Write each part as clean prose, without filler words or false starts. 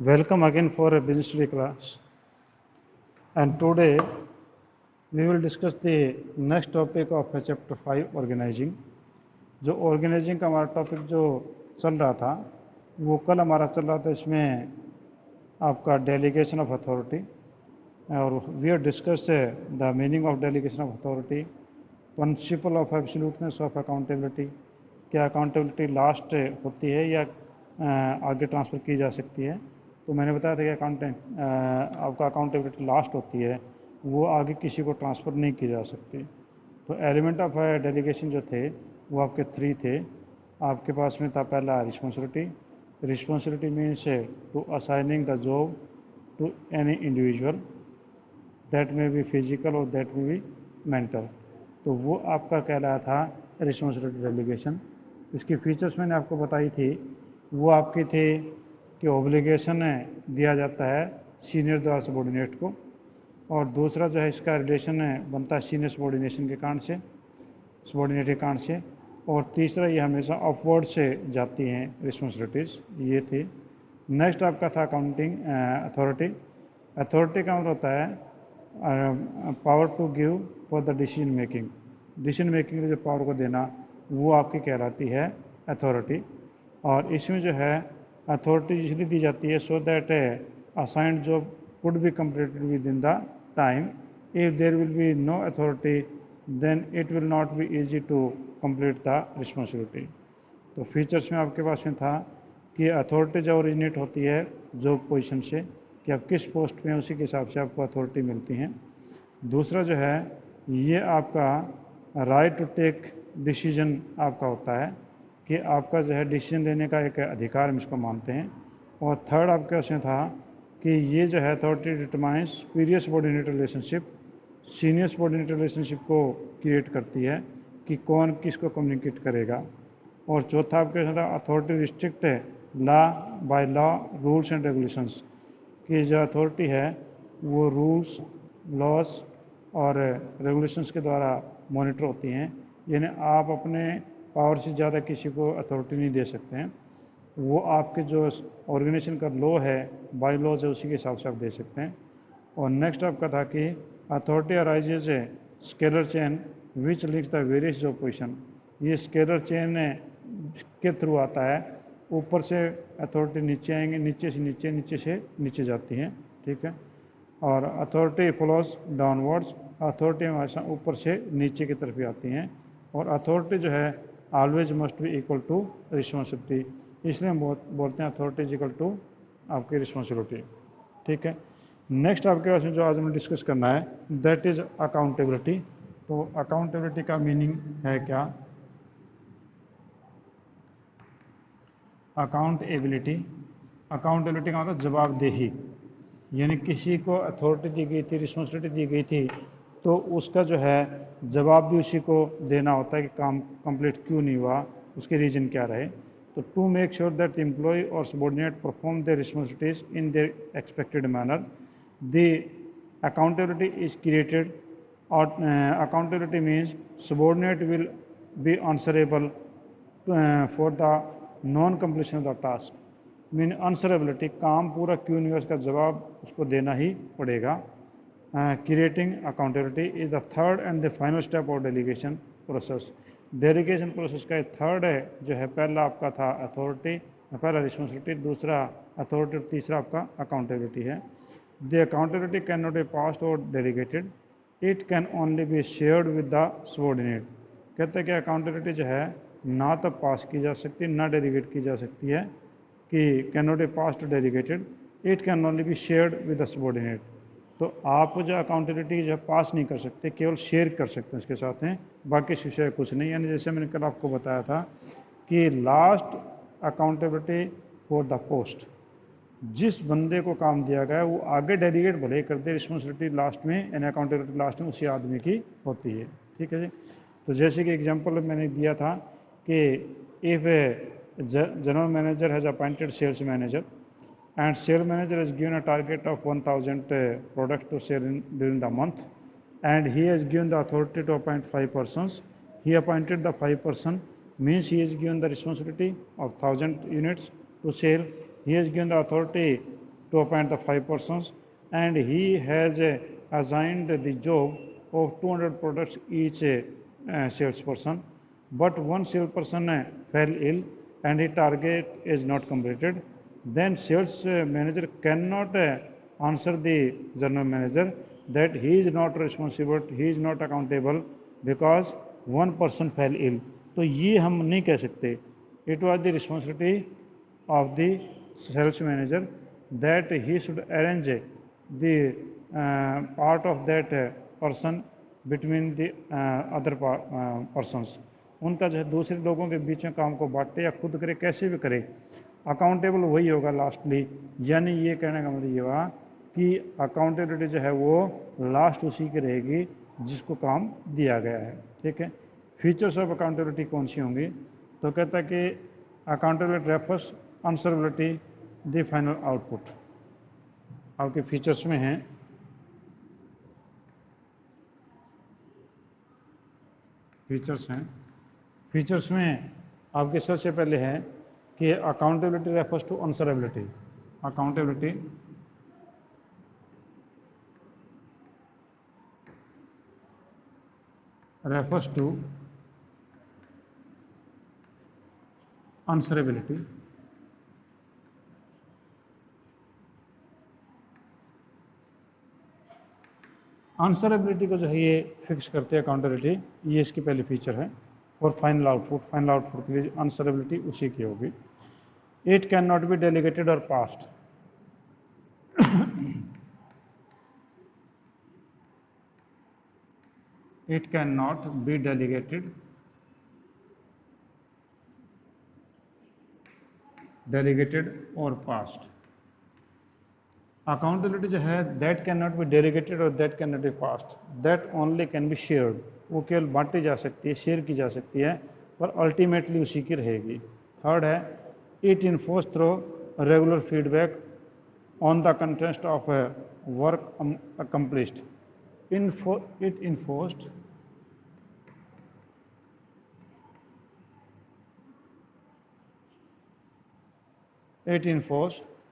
Welcome again for a business study class. And today we will discuss the next topic of chapter 5 organizing. जो organising का हमारा topic जो चल रहा था वो कल हमारा चल रहा था, इसमें आपका डेलीगेशन ऑफ अथॉरिटी, और we are discuss the meaning of delegation of authority, principle of absoluteness of accountability, क्या अकाउंटेबिलिटी लास्ट होती है या आगे ट्रांसफ़र की जा सकती है। तो मैंने बताया था कि आपका अकाउंटेबिलिटी लास्ट होती है, वो आगे किसी को ट्रांसफ़र नहीं की जा सकती। तो एलिमेंट ऑफ डेलीगेशन जो थे वो आपके 3 थे। आपके पास में था पहला responsibility. Responsibility means to assigning the job to any individual, that may be physical और दैट में बी मेंटल। तो वो आपका कहलाया था रिस्पॉन्सिबिलिटी डेलीगेशन। इसकी फीचर्स मैंने आपको बताई थी, वो आपकी थी कि ऑब्लिगेशन दिया जाता है सीनियर द्वारा सबॉर्डिनेट को, और दूसरा जो है इसका रिलेशन बनता है सीनियर सबॉर्डिनेशन के कारण से, सबॉर्डिनेट के कारण से, और तीसरा ये हमेशा अपवर्ड से जाती हैं रिस्पॉन्सिबिलिटीज़, ये थी। नेक्स्ट आपका था अकाउंटिंग अथॉरिटी। अथॉरिटी का मतलब होता है power to give for the decision making. Decision making के जो पावर को देना वो आपकी कहलाती है अथॉरिटी। और इसमें जो है अथॉरिटी इसलिए दी जाती है so that assigned job could be completed within the time. If there will be no authority then it will not be easy to complete the responsibility. तो फीचर्स में आपके पास में था कि अथॉरिटी जब ओरिजिनेट होती है जॉब पोजीशन से, कि आप किस पोस्ट में उसी के हिसाब से आपको अथॉरिटी मिलती हैं। दूसरा जो है ये आपका राइट टू टेक डिसीजन आपका होता है, कि आपका जो है डिसीजन लेने का एक अधिकार हम इसको मानते हैं। और थर्ड आपके उसमें था कि ये जो है authority determines superior subordinate relationship, senior subordinate relationship को क्रिएट करती है कि कौन किसको कम्युनिकेट करेगा। और चौथा आपके साथ अथॉरिटी रिस्ट्रिक्ट है law by law rules and regulations, की जो अथॉरिटी है वो रूल्स लॉस और रेगुलेशंस के द्वारा मॉनिटर होती हैं। यानी आप अपने पावर से ज़्यादा किसी को अथॉरिटी नहीं दे सकते हैं, वो आपके जो ऑर्गेनाइजेशन का लॉ है बाय लॉज है उसी के हिसाब से आप दे सकते हैं। और नेक्स्ट आपका था कि authority arises a scalar chain which links the various job position. ये स्केलर चेन के थ्रू आता है, ऊपर से अथॉरिटी नीचे आएंगे, नीचे से नीचे, नीचे से नीचे जाती हैं, ठीक है। और अथॉरिटी फ्लोज डाउनवर्ड्स, अथॉरिटी हमेशा ऊपर से नीचे की तरफ ही आती हैं। और अथॉरिटी जो है always must be equal to responsibility, इसलिए हम बोलते हैं अथॉरिटी इज इक्वल टू आपकी रिस्पॉन्सिबिलिटी, ठीक है। नेक्स्ट आपके पास में जो आज हमें डिस्कस करना है दैट इज अकाउंटेबिलिटी। तो अकाउंटेबिलिटी का मीनिंग है क्या? अकाउंटेबिलिटी, अकाउंटेबिलिटी का मतलब जवाबदेही। यानी किसी को अथॉरिटी दी गई थी, रिस्पॉन्सिबिलिटी दी गई थी, तो उसका जो है जवाब भी उसी को देना होता है कि काम कंप्लीट क्यों नहीं हुआ, उसके रीजन क्या रहे। तो to make sure that employ और subordinate perform their responsibilities in their expected manner, the accountability is created. और accountability means subordinate will be answerable for the non completion of the task. Mean answerability, काम पूरा क्यों नहीं हुआ उसका जवाब उसको देना ही पड़ेगा। Creating accountability is the third and the final step of delegation process. Delegation process का थर्ड है जो है, पहला आपका था अथॉरिटी, पहला रिस्पॉन्सिबिलिटी, दूसरा अथॉरिटी, तीसरा आपका अकाउंटेबिलिटी है। The accountability can not be passed और delegated, it can only be shared with the subordinate. कहते हैं कि अकाउंटेबिलिटी जो है ना तो पास की जा सकती ना डेलीगेट की जा सकती है, कि can not be pass to delegated, it can only be shared with the subordinate. तो आप जो अकाउंटेबिलिटी जो पास नहीं कर सकते, केवल शेयर कर सकते हैं इसके साथ हैं, बाकी इस विषय कुछ नहीं। यानी जैसे मैंने कल आपको बताया था कि last accountability for the post, जिस बंदे को काम दिया गया है वो आगे डेलीगेट भले ही कर दे, रिस्पॉन्सिबिलिटी लास्ट में यानी अकाउंटेबिलिटी लास्ट में उसी आदमी की होती है, ठीक है जी। तो जैसे कि एग्जांपल मैंने दिया था कि if general manager has appointed sales manager and sales manager is given a target of 1000 products to sell during the month, and he has given the authority to appoint 5 persons. He appointed the 5 person, means he is given the responsibility of 1000 units to sell. He has given the authority to appoint the 5 persons, and he has assigned the job of 200 products each salesperson. But one salesperson fell ill and his target is not completed. Then sales manager cannot answer the general manager that he is not responsible, he is not accountable because one person fell ill. तो ये हम नहीं कह सकते. It was the responsibility of the sales manager that he should arrange the part of that person between the other persons. उनका जो है दूसरे लोगों के बीच में काम को बांटे या खुद करे, कैसे भी करे, अकाउंटेबल वही होगा लास्टली. यानी ये कहने का मतलब ये हुआ कि अकाउंटेबिलिटी जो है वो लास्ट उसी की रहेगी जिसको काम दिया गया है. ठीक है. फीचर्स ऑफ अकाउंटेबिलिटी कौन सी होंगी? तो कहता है कि accountability refers answerability the final output. आपके फीचर्स में हैं फीचर्स में आपके सबसे पहले है कि accountability refers to answerability. Accountability refers to answerability. Answerability को जो है ये फिक्स करते हैं अकाउंटेबिलिटी, ये इसकी पहली फीचर है. और फाइनल आउटपुट के लिए आंसरेबिलिटी उसी की होगी. It can not be delegated और passed. It cannot be delegated or passed. Accountability जो है that cannot be delegated or that cannot be passed. That only can be shared. वो केवल बांटी जा सकती है, शेयर की जा सकती है, पर अल्टीमेटली उसी की रहेगी. थर्ड है it enforced through regular feedback on the context of work accomplished. It enforced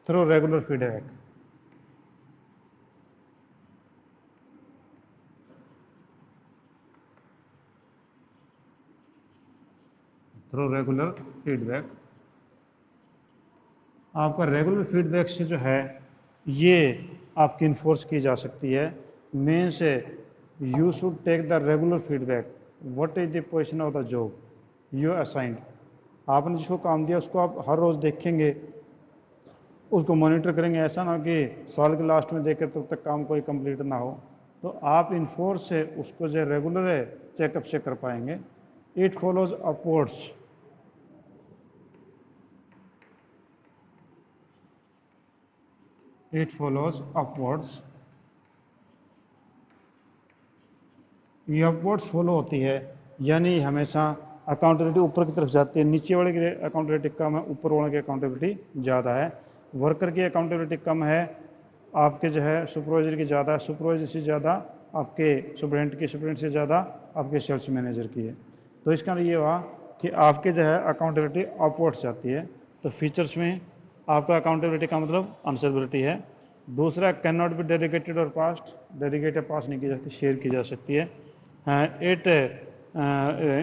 through regular feedback. आपका रेगुलर फीडबैक से जो है ये आपकी इन्फोर्स की जा सकती है. मेन से you should take the regular feedback. What is the position of the job you assigned. आपने जिसको काम दिया उसको आप हर रोज़ देखेंगे, उसको मॉनिटर करेंगे. ऐसा ना हो कि साल के लास्ट में देखें तब तक काम कोई कंप्लीट ना हो. तो आप इन्फोर्स से उसको जो रेगुलर है चेकअप से कर पाएंगे. It follows upwards. ये अपवर्ड्स फॉलो होती है, यानी हमेशा अकाउंटेबिलिटी ऊपर की तरफ जाती है. नीचे वाले की अकाउंटेबिलिटी कम है, ऊपर वाले की अकाउंटेबिलिटी ज़्यादा है. वर्कर की अकाउंटेबिलिटी कम है, आपके जो है सुपरवाइजर की ज़्यादा, सुपरवाइजर से ज़्यादा आपके सुपरिटेंडेंट की, सुपरिटेंडेंट से ज़्यादा आपके सेल्स मैनेजर की है. तो इसका ये हुआ कि आपके जो है अकाउंटेबिलिटी अपवर्ड्स जाती है. तो फीचर्स में आपका अकाउंटेबिलिटी का मतलब आंसरेबिलिटी है. दूसरा कैन नॉट बी डेलीगेटेड और पास्ड. डेलीगेटेड पास नहीं की जाती, शेयर की जा सकती है. It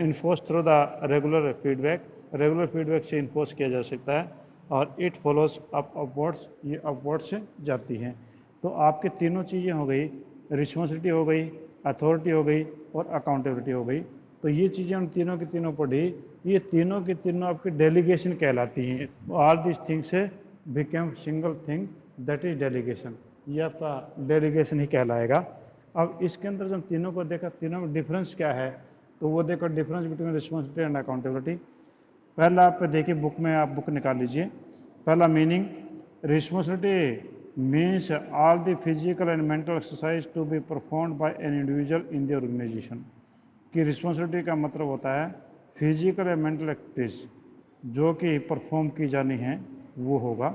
enforce through the regular feedback से इन्फोर्स किया जा सकता है. और इट फॉलोज अपवर्ड्स, ये अपवर्ड से जाती हैं. तो आपके तीनों चीज़ें हो गई, रिस्पॉन्सिबिलिटी हो गई, अथॉरिटी हो गई और अकाउंटेबिलिटी हो गई. तो ये चीज़ें उन तीनों की तीनों पढ़ी. ये तीनों की तीनों आपकी डेलीगेशन कहलाती हैं. All this things become single thing, that is delegation. ये आपका डेलीगेशन ही कहलाएगा. अब इसके अंदर जब तीनों को देखा, तीनों में डिफरेंस क्या है, तो वो देखो difference between responsibility and accountability. पहला आप देखिए बुक में, आप बुक निकाल लीजिए. पहला meaning, responsibility means all the physical and mental exercise to be performed by an individual in the organisation. कि रिस्पॉन्सिबिलिटी का मतलब होता है फिजिकल एंड मेंटल एक्टिविटीज जो कि परफॉर्म की जानी है वो होगा.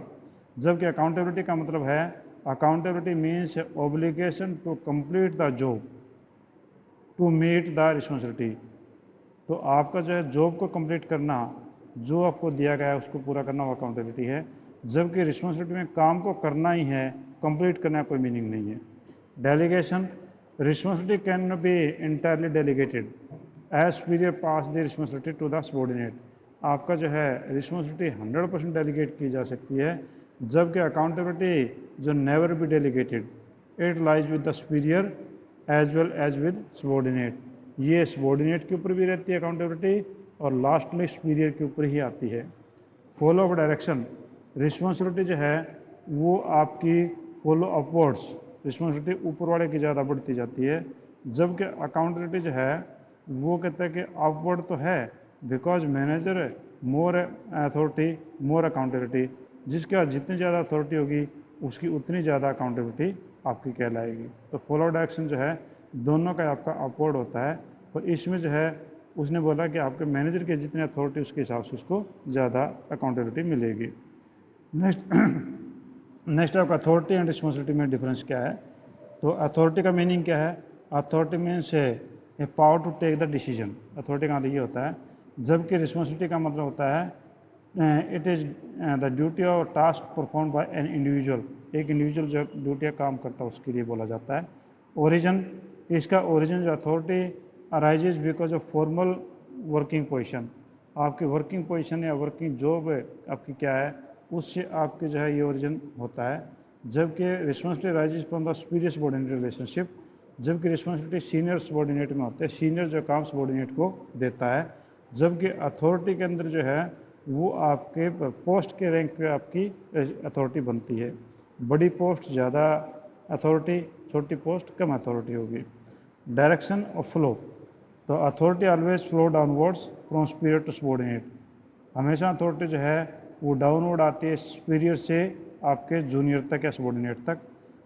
जबकि अकाउंटेबिलिटी का मतलब है, accountability means obligation to complete the job to meet the responsibility. तो आपका जो है जॉब को कंप्लीट करना, जो आपको दिया गया है उसको पूरा करना, वो अकाउंटेबिलिटी है. जबकि रिस्पॉन्सिबिलिटी में काम को करना ही है, कंप्लीट करना कोई मीनिंग नहीं है। Delegation, responsibility can not be entirely delegated as superior pass the responsibility to the subordinate. आपका जो है रिस्पॉन्सिबिलिटी 100% डेलीगेट की जा सकती है, जबकि अकाउंटेबिलिटी जो never be delegated, it lies with the superior as well as with subordinate. ये सबॉर्डिनेट के ऊपर भी रहती है अकाउंटेबिलिटी और लास्टली सुपीरियर के ऊपर ही आती है। फॉलो ऑफ डायरेक्शन, रिस्पॉन्सिबिलिटी जो है वो आपकी फॉलो अपवर्ड्स, रिस्पॉन्सिबिलिटी ऊपर वाले की ज़्यादा बढ़ती जाती है, जबकि अकाउंटेबिलिटी जो है वो कहता है कि अपवर्ड तो है, because manager more authority more accountability, जिसके बाद जितनी ज़्यादा अथॉरिटी होगी उसकी उतनी ज़्यादा अकाउंटेबिलिटी आपकी कहलाएगी। तो फॉलो डायरेक्शन जो है दोनों का आपका अपवर्ड होता है, और इसमें जो है उसने बोला कि आपके मैनेजर के जितनी अथॉरिटी उसके हिसाब से उसको ज़्यादा अकाउंटेबिलिटी मिलेगी। नेक्स्ट आपका अथॉरिटी एंड रिस्पॉन्सिबिलिटी में डिफरेंस क्या है? तो अथॉरिटी का मीनिंग क्या है? Authority means a power to take the decision, authority का ये होता है, जबकि रिस्पॉन्सिबिलिटी का मतलब होता है इट इज़ द ड्यूटी और task perform by an individual, एक इंडिविजुअल जो ड्यूटियाँ काम करता है उसके लिए बोला जाता है। ओरिजिन, इसका ओरिजिन जो authority arises because of formal working position, आपकी वर्किंग पोजीशन या वर्किंग जॉब आपकी क्या है उससे आपके जो है ये ओरिजिन होता है, जबकि responsibility rises from the superior subordinate relationship, जबकि रिस्पॉन्सिबिलिटी सीनियर सबॉर्डिनेट में होता है, सीनियर जो काम सबॉर्डिनेट को देता है, जबकि अथॉरिटी के अंदर जो है वो आपके पोस्ट के रैंक पे आपकी अथॉरिटी बनती है। बड़ी पोस्ट ज़्यादा अथॉरिटी, छोटी पोस्ट कम अथॉरिटी होगी। डायरेक्शन और फ्लो, तो authority always flow downwards from superior to subordinate, हमेशा अथॉरिटी जो है वो डाउनवर्ड आती है सुपीरियर से आपके जूनियर तक या सबॉर्डिनेट तक,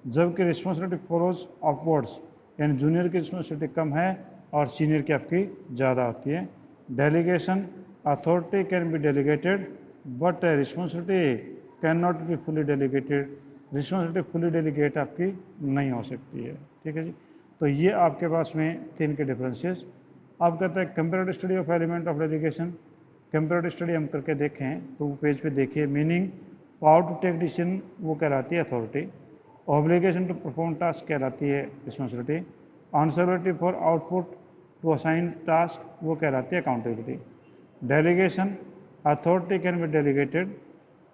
जबकि रिस्पॉन्सिबिलिटी फॉलोज अपवर्ड्स, यानी जूनियर की रिस्पॉन्सिबिलिटी कम है और सीनियर की आपकी ज़्यादा होती है। Delegation, authority can be delegated but responsibility can not be fully delegated, responsibility fully delegate आपकी नहीं हो सकती है। ठीक है जी, तो ये आपके पास में तीन के डिफरेंसेस। अब कहते हैं comparative study of element of delegation, comparative study हम करके देखें तो पेज पे देखिए, meaning power to take decision वो कहलाती है authority, obligation to perform task कहलाती है responsibility, answerability for output to assign task वो कहलाती है accountability. Delegation, authority can be delegated,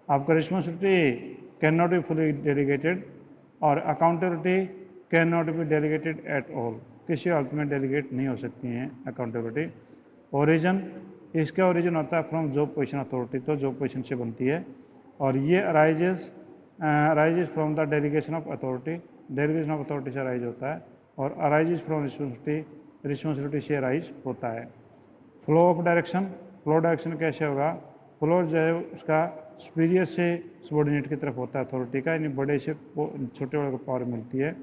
आपका responsibility can not be fully delegated, और accountability can not be delegated at all, किसी हालत में डेलीगेट नहीं हो सकती हैं अकाउंटेबिलिटी। ओरिजिन, इसका ओरिजिन होता है फ्रॉम जॉब पोजीशन अथॉरिटी, तो जॉब पोजीशन से बनती है, और ये arises from the delegation of authority, delegation of authority से अराइज होता है, और अराइजेज फ्रॉम रिस्पॉन्सिबिलिटी, रिस्पॉन्सिबिलिटी से अराइज होता है। Flow of direction, flow direction कैसे होगा? फ्लो जो है उसका सुपीरियर से सबॉर्डिनेट की तरफ होता है अथॉरिटी का, यानी बड़े से छोटे वाले को पावर मिलती है,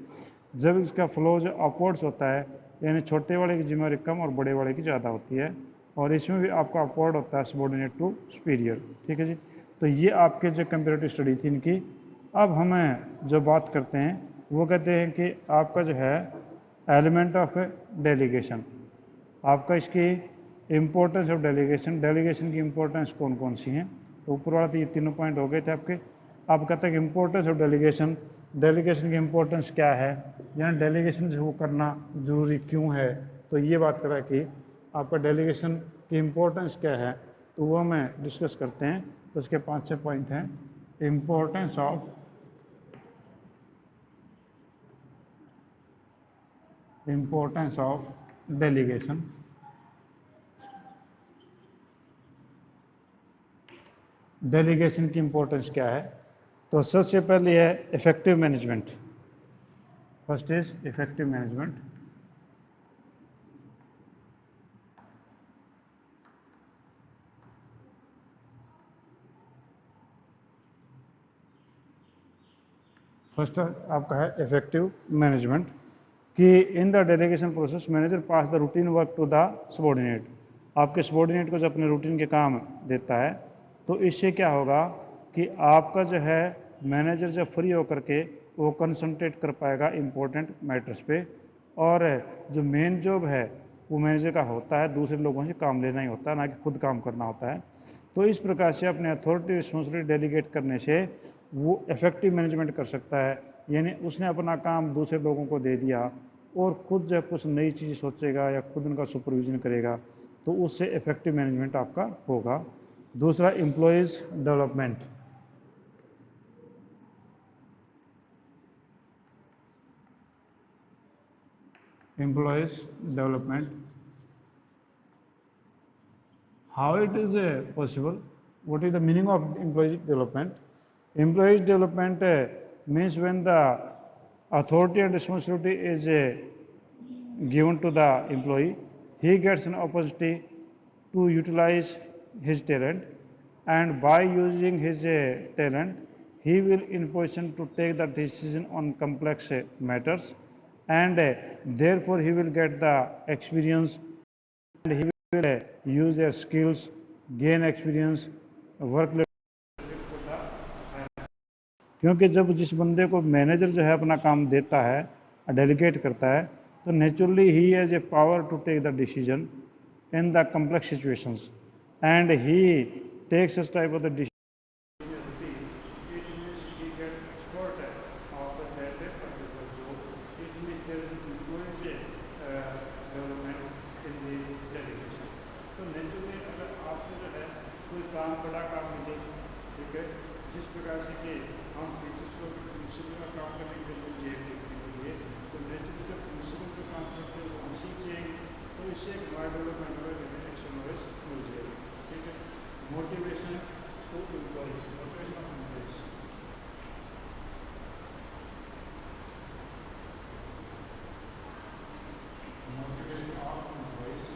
जब इसका फ्लो जो अपवर्ड्स होता है यानी छोटे वाले की जिम्मेदारी कम और बड़े वाले की ज़्यादा होती है, और इसमें भी आपका अपवर्ड होता है सबॉर्डिनेट टू सुपीरियर। ठीक है जी, तो ये आपके जो कंपैरेटिव स्टडी थी इनकी। अब हमें जो बात करते हैं वो कहते हैं कि आपका जो है एलिमेंट ऑफ डेलीगेशन, आपका इसकी इम्पोर्टेंस ऑफ डेलीगेशन, डेलीगेशन की इम्पोर्टेंस कौन कौन सी हैं? तो ऊपर वाला तो ये तीनों पॉइंट हो गए थे आपके। आप कहते हैं कि इम्पोर्टेंस ऑफ डेलीगेशन, डेलीगेशन की इम्पोर्टेंस क्या है, यानी डेलीगेशन जो वो करना ज़रूरी क्यों है? तो ये बात करा कि आपका डेलीगेशन की इम्पोर्टेंस क्या है, तो वो हमें डिस्कस करते हैं। तो उसके 5-6 पॉइंट हैं। इम्पोर्टेंस ऑफ डेलीगेशन, डेलीगेशन की इम्पोर्टेंस क्या है? तो सबसे पहले है effective management. First is effective management. First आपका है इफेक्टिव मैनेजमेंट कि in the delegation process manager pass the routine work to the subordinate, आपके सबॉर्डिनेट को जो अपने रूटीन के काम देता है, तो इससे क्या होगा कि आपका जो है मैनेजर जब फ्री होकर के वो कंसंट्रेट कर पाएगा इम्पोर्टेंट मैटर्स पे, और जो मेन जॉब है वो मैनेजर का होता है दूसरे लोगों से काम लेना ही होता है, ना कि खुद काम करना होता है। तो इस प्रकार से अपने अथॉरिटी रिस्पॉन्सिबिलिटी डेलीगेट करने से वो इफेक्टिव मैनेजमेंट कर सकता है, यानी उसने अपना काम दूसरे लोगों को दे दिया और खुद जब कुछ नई चीज़ सोचेगा या खुद उनका सुपरविजन करेगा तो उससे इफेक्टिव मैनेजमेंट आपका होगा। दूसरा, employees development. Employees development, how it is possible, what is the meaning of employee development? Employees development means when the authority and responsibility is given to the employee, he gets an opportunity to utilize his talent, and by using his talent he will in position to take the decision on complex matters, and therefore he will get the experience and he will use their skills, gain experience, work। क्योंकि जब जिस बंदे को manager जो है अपना काम देता है, डेलीगेट करता है, तो naturally he has a power to take the decision in the complex situations and he takes such type of the decision. तो नेचुरली अगर आपको जो है कोई काम बड़ा काम मिले, ठीक है, जिस प्रकार से कि हम टीचर्स को प्रिंसिपल का काम करने के लिए जेल देखने के लिए, तो नेचुरली जब प्रिंसिपल का काम करते हैं वो हम सीख जाएंगे, तो इससे एक हमारा डेवलपमेंट होगा, एक्शन नॉलेज मिल जाएगी। ठीक है, motivation to employees, motivation of employees. Motivation of employees,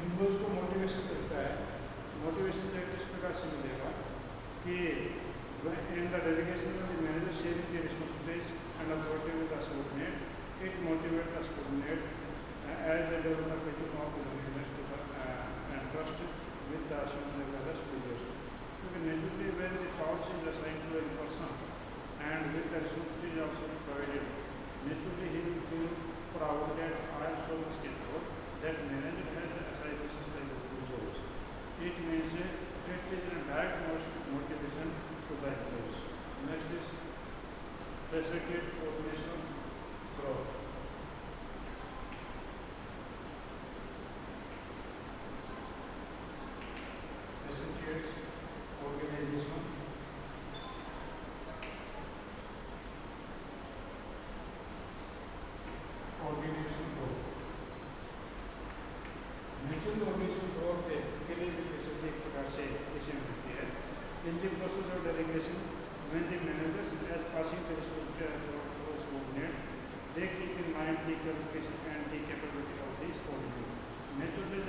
employees को मोटिवेशन देता है। मोटिवेशन इस प्रकार से मिलेगा कि in the delegation of the manager sharing the responsibilities and authority with the subordinate, it motivate the subordinate as the development of the business to the trust with the supervisors leaders. क्योंकि naturally when the fouls is assigned to a person and with the responsibility also provided, naturally he will feel proud that I am so much capable that manager has assigned such type of jobs. It means it is a direct motivation to the employees. Next is facilitate organizational growth. Facilitates organizational growth। Natural organisation growth के लिए भी जैसे एक प्रकार से इसे मिलती है। In the process of delegation when the managers as passing the resource subordinate, they keep in mind the qualification and the capability of the subordinate। Naturally